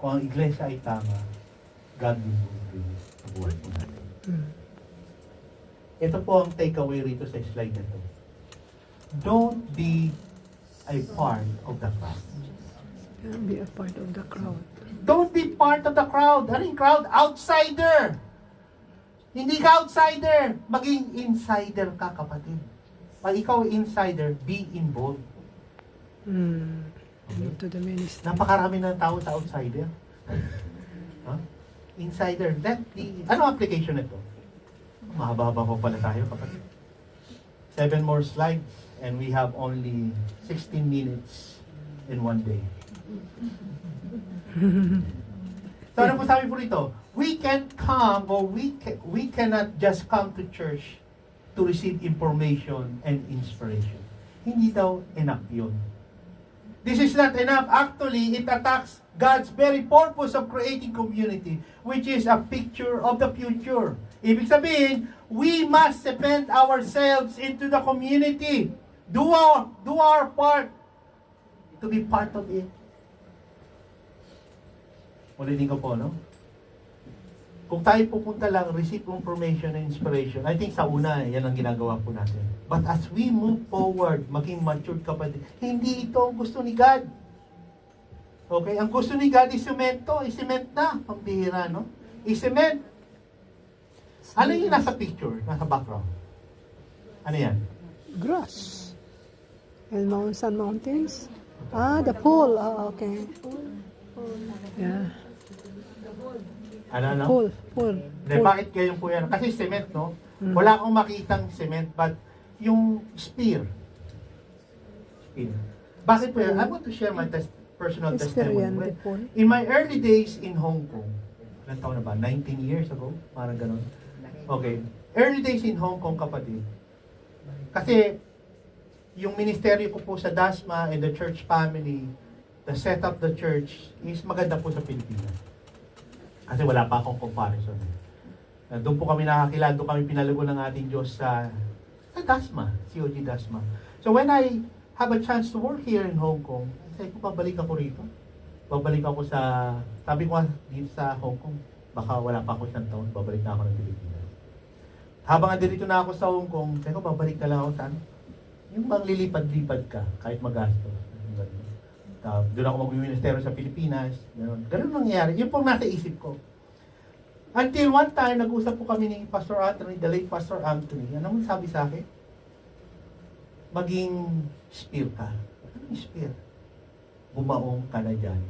kung ang iglesia ay tama, God will move really sa buhay po natin. Ito po ang takeaway rito sa slide na to. Don't be a part of the crowd. Don't be a part of the crowd. Don't be part of the crowd. Ano yung crowd? Outsider. Hindi ka outsider. Maging insider ka, kapatid. Pag ikaw insider, be involved. To the ministry. Napakarami ng tao sa outsider. Huh? Insider. Ano application nito? Mahaba-haba pa pala tayo, kapatid. 7 more slides and we have only 16 minutes in one day. So ano po sabi po rito? We can't come or we cannot just come to church to receive information and inspiration. Hindi daw enough yun. This is not enough. Actually, it attacks God's very purpose of creating community, which is a picture of the future. Ibig sabihin, we must cement ourselves into the community. Do our part to be part of it. Ulitin ko po, no? Kung tayo pupunta lang, receive information and inspiration, I think sa una, yan ang ginagawa po natin. But as we move forward, maging matured kapatid, hindi ito ang gusto ni God. Okay? Ang gusto ni God is semento. I-cement na. Pambihira, no? I-cement. Ano yung nasa picture? Nasa background? Ano yan? Grass. And mountains. The pool. Okay. Yeah. Ano? Pool. De, bakit kayo po yan? Kasi cement, no? Wala akong makitang cement, but yung spear. Bakit po yan? I want to share my personal testimony. In my early days in Hong Kong, ilang taon na ba? 19 years ago? Parang ganun. Okay. Early days in Hong Kong, kapatid. Kasi, yung ministeryo ko po sa Dasma and the church family, the setup the church is maganda po sa Pilipinas. Kasi wala pa akong comparison. Doon po kami nakakilala, doon kami pinalago ng ating Diyos sa Dasma, COG Dasma. So when I have a chance to work here in Hong Kong, sabi ko, babalik ako rito. Babalik ako sabi ko dito sa Hong Kong, baka wala pa ako isang taon, babalik na ako ng Pilipinas. Habang dito na ako sa Hong Kong, sabi ko, babalik na lang ako sa yung bang lilipad-lipad ka, kahit magastos. Doon ako mag-ministeryo sa Pilipinas. Ganun nangyayari. Yun pong nasa isip ko. Until one time, nag-usap po kami ni Pastor Anthony, the late Pastor Anthony. Ano mo sabi sa akin? Maging spear ka. Ano yung spear? Bumaong ka na dyan.